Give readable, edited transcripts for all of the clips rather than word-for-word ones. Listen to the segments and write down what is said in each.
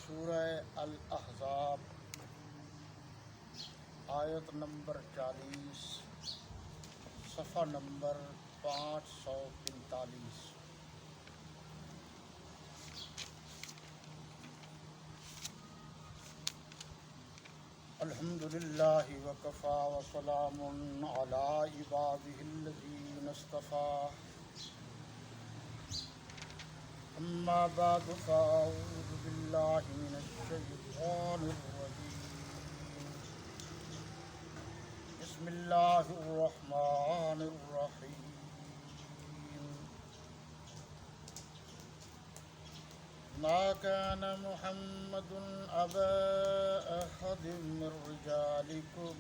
سورہ الاحزاب آیت نمبر 40 صفحہ نمبر 545۔ الحمد للہ وکفیٰ وسلام علی عبادہ الذین اصطفیٰ، اما بعد فاعوذ باللہ من الشیطان الرجیم، بسم اللہ الرحمن الرحیم۔ ما كان محمد أبا أحد من رجالكم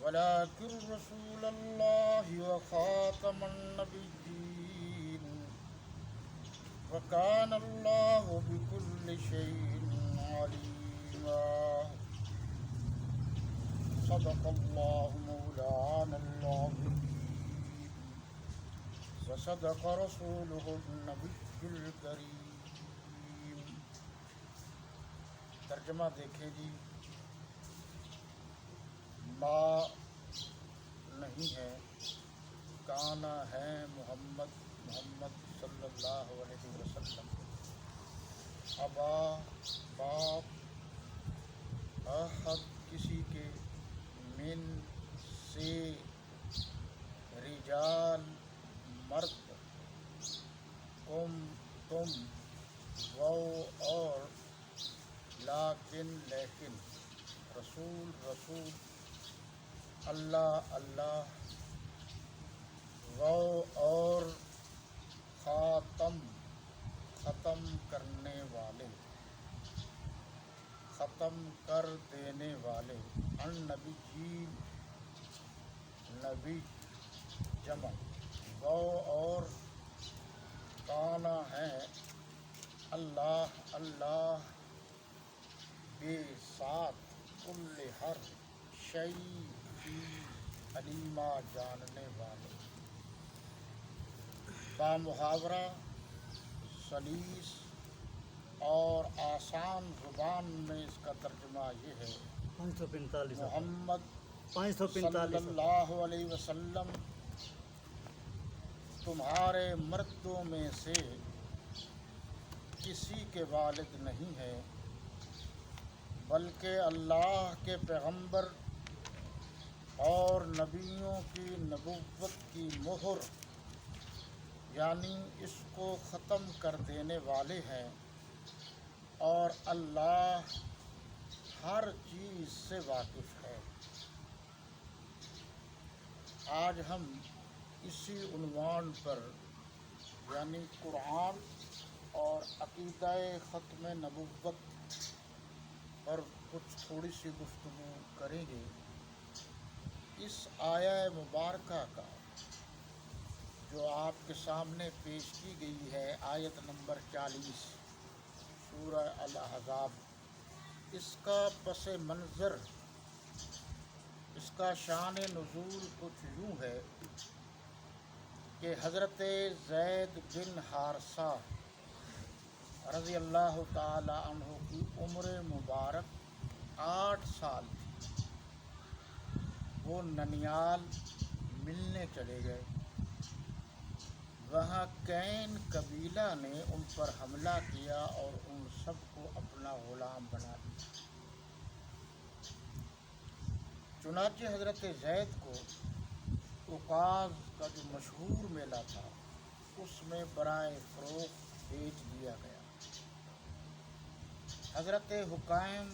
ولكن رسول الله وخاتم النبيين وكان الله بكل شيء عليما۔ صدق الله مولانا العظيم وصدق رسوله النبي الكريم۔ ترجمہ دیکھیں جی، ما نہیں ہے، کانا ہے محمد صلی اللہ علیہ وسلم، ابا باپ، احد کسی کے، من سے، رجال مرد، تم، وہ اور، لیکن رسول، اللہ، وہ اور، ختم کرنے والے، ختم کر دینے والے، النبیین، نبی جمع، وہ اور، کانا ہے، اللہ بے ساتھ، کل ہر شیء علیما جاننے والے۔ با محاورہ سلیس اور آسان زبان میں اس کا ترجمہ یہ ہے، 545 محمد صلی اللہ علیہ وسلم تمہارے مردوں میں سے کسی کے والد نہیں ہے، بلکہ اللہ کے پیغمبر اور نبیوں کی نبوت کی مہر یعنی اس کو ختم کر دینے والے ہیں، اور اللہ ہر چیز سے واقف ہے۔ آج ہم اسی عنوان پر یعنی قرآن اور عقیدہ ختم نبوت پر کچھ تھوڑی سی گفتگو کریں گے۔ اس آیہ مبارکہ کا جو آپ کے سامنے پیش کی گئی ہے، آیت نمبر 40 سورہ الاحزاب، اس کا پس منظر، اس کا شان نزول کچھ یوں ہے کہ حضرت زید بن حارثہ رضی اللہ تعالی عنہ کی عمر مبارک 8 سال تھی۔ وہ ننیال ملنے چلے گئے، وہاں کین قبیلہ نے ان پر حملہ کیا اور ان سب کو اپنا غلام بنا لیا۔ چنانچہ حضرت زید کو عکاظ کا جو مشہور میلہ تھا اس میں برائے فروخت بیچ دیا گیا۔ حضرت حکیم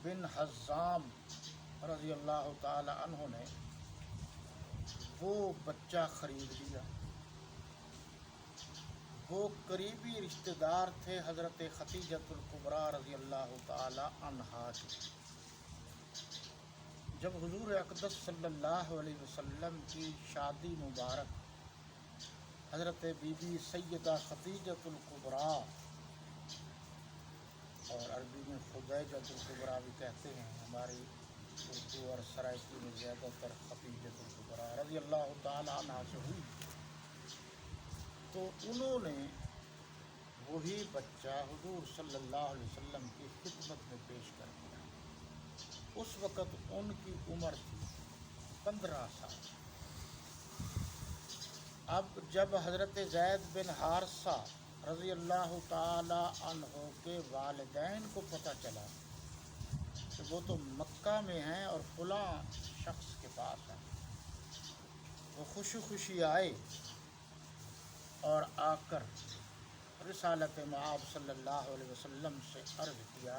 بن حزام رضی اللہ تعالی عنہ نے وہ بچہ خرید لیا۔ وہ قریبی رشتہ دار تھے حضرت خدیجۃ الکبریٰ رضی اللہ تعالی عنہا کے۔ جب حضور اقدس صلی اللہ علیہ وسلم کی شادی مبارک حضرت بی بی سیدہ خدیجۃ الکبریٰ، اور عربی میں خدیجۃ الکبریٰ بھی کہتے ہیں، ہماری اردو اور سرائکی میں زیادہ تر خدیجۃ الکبریٰ رضی اللہ تعالی عنہا سے ہوئی، تو انہوں نے وہی بچہ حضور صلی اللہ علیہ وسلم کی خدمت میں پیش کر دیا۔ اس وقت ان کی عمر تھی 15 سال۔ اب جب حضرت زید بن حارثہ رضی اللہ تعالی عنہ کے والدین کو پتہ چلا کہ وہ تو مکہ میں ہیں اور فلاں شخص کے پاس ہیں، وہ خوشی خوشی آئے اور آ کر رسالت مآب صلی اللہ علیہ وسلم سے عرض کیا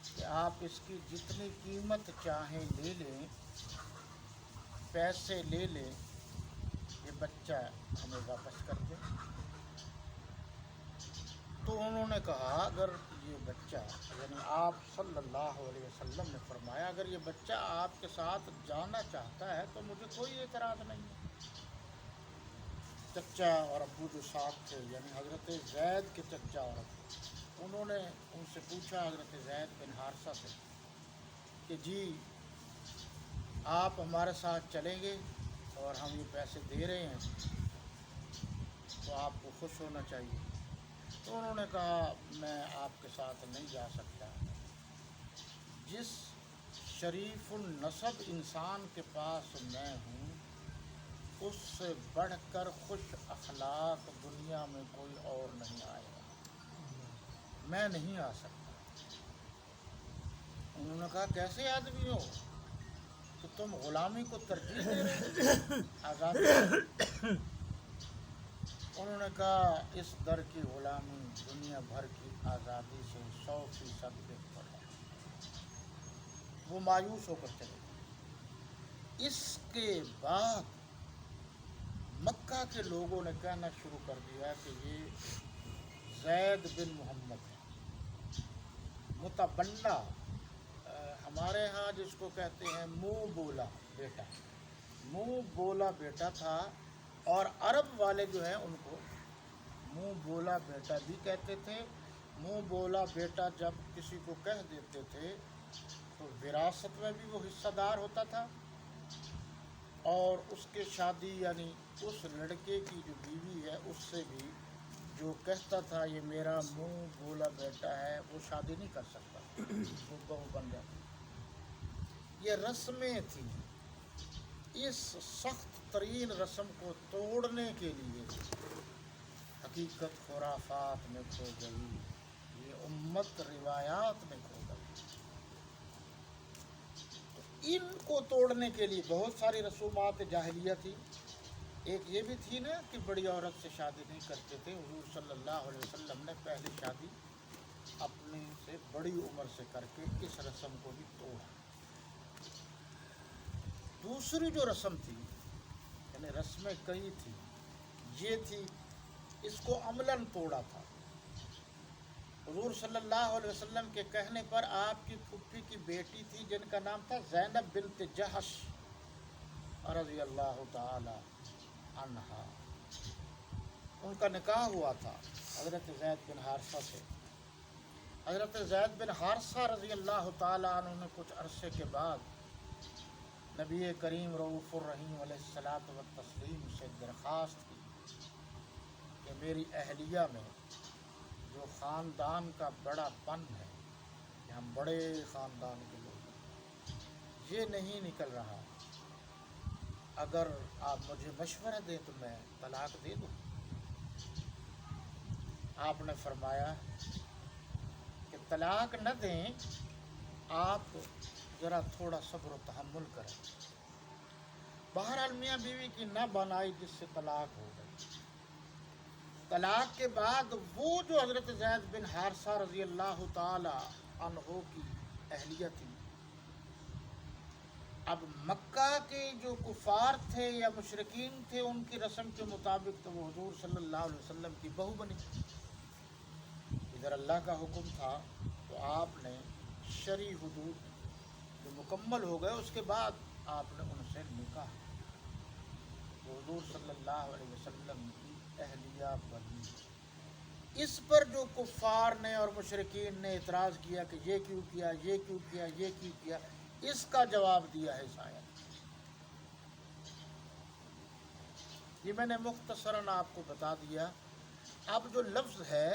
کہ آپ اس کی جتنی قیمت چاہیں لے لیں، پیسے لے لیں، یہ بچہ ہمیں واپس کر دیں۔ تو انہوں نے کہا اگر یہ بچہ، یعنی آپ صلی اللہ علیہ وسلم نے فرمایا اگر یہ بچہ آپ کے ساتھ جانا چاہتا ہے تو مجھے کوئی اعتراض نہیں ہے۔ چچا اور ابو جو ساتھ تھے، یعنی حضرت زید کے چچا اور ابو، انہوں نے ان سے پوچھا حضرت زید بن حارثہ سے کہ جی آپ ہمارے ساتھ چلیں گے اور ہم یہ پیسے دے رہے ہیں تو آپ کو خوش ہونا چاہیے۔ تو انہوں نے کہا میں آپ کے ساتھ نہیں جا سکتا، جس شریف النسب انسان کے پاس میں ہوں اس سے بڑھ کر خوش اخلاق دنیا میں کوئی اور نہیں آئے گا، میں نہیں آ سکتا۔ انہوں نے کہا کیسے آدمی ہو کہ تم غلامی کو ترجیح دے رہے ہو آزادی کو؟ انہوں نے کہا اس در کی غلامی دنیا بھر کی آزادی سے 100% بہتر ہے۔ وہ مایوس ہو کر چلے گئے۔ اس کے بعد مکہ کے لوگوں نے کہنا شروع کر دیا کہ یہ زید بن محمد ہے، متبنہ، ہمارے ہاں جس کو کہتے ہیں منہ بولا بیٹا، منہ بولا بیٹا تھا، اور عرب والے جو ہیں ان کو منہ بولا بیٹا بھی کہتے تھے۔ منہ بولا بیٹا جب کسی کو کہہ دیتے تھے تو وراثت میں بھی وہ حصہ دار ہوتا تھا، اور اس کے شادی یعنی اس لڑکے کی جو بیوی ہے اس سے بھی جو کہتا تھا یہ میرا منہ بولا بیٹا ہے وہ شادی نہیں کر سکتا، وہ بہو بن جاتا۔ یہ رسمیں تھیں، اس سخت ترین رسم کو توڑنے کے لیے حقیقت خرافات میں کھو گئی، یہ امت روایات میں کھو گئی۔ تو ان کو توڑنے کے لیے بہت ساری رسومات جاہلیہ تھی۔ ایک یہ بھی تھی نا کہ بڑی عورت سے شادی نہیں کرتے تھے، حضور صلی اللہ علیہ وسلم نے پہلی شادی اپنی سے بڑی عمر سے کر کے اس رسم کو بھی توڑا۔ دوسری جو رسم تھی، یعنی رسمیں کئی تھی، یہ تھی اس کو عملاً توڑا تھا۔ حضور صلی اللہ علیہ وسلم کے کہنے پر آپ کی پھوپھی کی بیٹی تھی جن کا نام تھا زینب بنت جہش رضی اللہ تعالی عنہا، ان کا نکاح ہوا تھا حضرت زید بن حارثہ سے۔ حضرت زید بن حارثہ رضی اللہ تعالی عنہ نے کچھ عرصے کے بعد نبی کریم رؤوف الرحیم علیہ الصلاۃ والتسلیم سے درخواست کی کہ میری اہلیہ میں جو خاندان کا بڑا پن ہے کہ ہم بڑے خاندان کے لوگ ہیں، یہ نہیں نکل رہا، اگر آپ مجھے مشورہ دیں تو میں طلاق دے دوں۔ آپ نے فرمایا کہ طلاق نہ دیں، آپ ذرا تھوڑا صبر و تحمل کریں۔ بہرحال میاں بیوی کی نہ بنائی جس سے طلاق ہو گئی۔ طلاق کے بعد وہ جو حضرت زید بن حارثہ رضی اللہ تعالی عنہ کی اہلیہ تھی، اب مکہ کے جو کفار تھے یا مشرکین تھے ان کی رسم کے مطابق تو وہ حضور صلی اللہ علیہ وسلم کی بہو بنی۔ ادھر اللہ کا حکم تھا تو آپ نے شرعی حدود جو مکمل ہو گئے اس کے بعد آپ نے ان سے نکاح، وہ حضور صلی اللہ علیہ وسلم کی اہلیہ بنی۔ اس پر جو کفار نے اور مشرکین نے اعتراض کیا کہ یہ کیوں کیا، یہ کیوں کیا، یہ کیوں کیا، اس کا جواب دیا ہے اس آیت۔ یہ میں نے مختصراً آپ کو بتا دیا اب جو لفظ ہے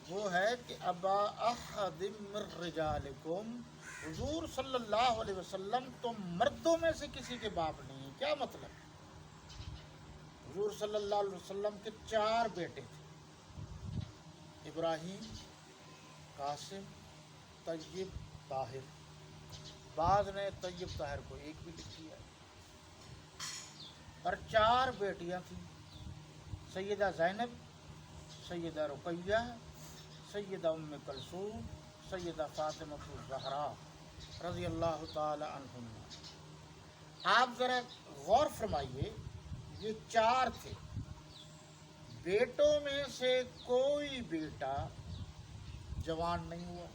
وہ ہے کہ ابا احد من رجالکم، حضور صلی اللہ علیہ وسلم تم مردوں میں سے کسی کے باپ نہیں ہیں۔ کیا مطلب؟ حضور صلی اللہ علیہ وسلم کے 4 بیٹے تھے، ابراہیم، قاسم، طیب، طاہر۔ بعض نے طیب طاہر کو 1 بھی لکھی ہے، اور 4 بیٹیاں تھیں، سیدہ زینب، سیدہ رقیہ، سیدہ ام کلثوم، سیدہ فاطمہ الزہرا رضی اللہ تعالی عنہم۔ آپ ذرا غور فرمائیے، یہ 4 تھے، بیٹوں میں سے کوئی بیٹا جوان نہیں ہوا۔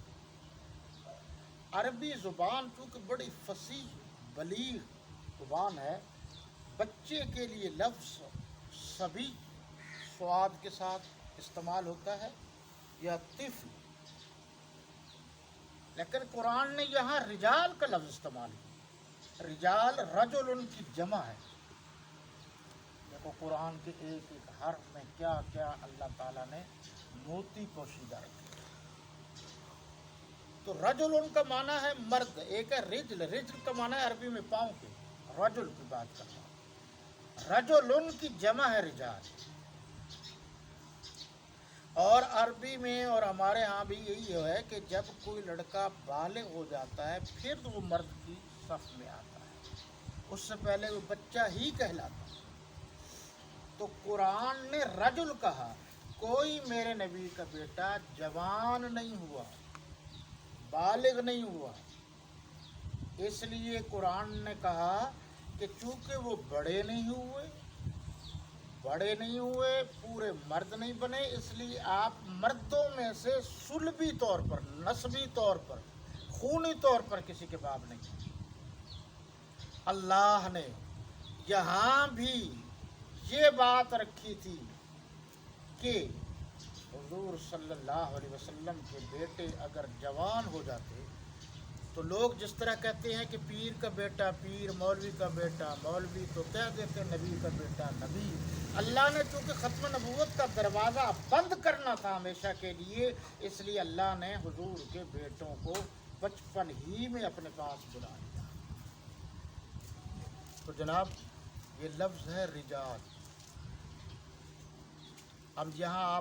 عربی زبان چونکہ بڑی فصیح بلیغ زبان ہے، بچے کے لیے لفظ صبی سواد کے ساتھ استعمال ہوتا ہے یا طفل، لیکن قرآن نے یہاں رجال کا لفظ استعمال کیا۔ رجال رجل ان کی جمع ہے۔ دیکھو قرآن کے ایک ایک حرف میں کیا کیا اللہ تعالیٰ نے موتی پوشیدہ رکھا۔ تو رجل ان کا معنی ہے مرد، ایک ہے رجل، رجل کا معنی ہے عربی میں پاؤں کے، رجل کی بات کرنا۔ رجل ان کی جمع ہے رجال، اور عربی میں اور ہمارے ہاں بھی یہی ہے کہ جب کوئی لڑکا بالغ ہو جاتا ہے پھر وہ مرد کی صف میں آتا ہے، اس سے پہلے وہ بچہ ہی کہلاتا ہے۔ تو قرآن نے رجل کہا، کوئی میرے نبی کا بیٹا جوان نہیں ہوا، بالغ نہیں ہوا، اس لیے قرآن نے کہا کہ چونکہ وہ بڑے نہیں ہوئے، پورے مرد نہیں بنے، اس لیے آپ مردوں میں سے سلبی طور پر، نسبی طور پر، خونی طور پر کسی کے باپ نہیں۔ اللہ نے یہاں بھی یہ بات رکھی تھی کہ حضور صلی اللہ علیہ وسلم کے بیٹے اگر جوان ہو جاتے تو لوگ جس طرح کہتے ہیں کہ پیر کا بیٹا پیر، مولوی کا بیٹا مولوی، تو کہہ دیتے نبی کا بیٹا نبی۔ اللہ نے چونکہ ختم نبوت کا دروازہ بند کرنا تھا ہمیشہ کے لیے، اس لیے اللہ نے حضور کے بیٹوں کو بچپن ہی میں اپنے پاس بلا لیا۔ تو جناب یہ لفظ ہے رجال۔ اب یہاں آپ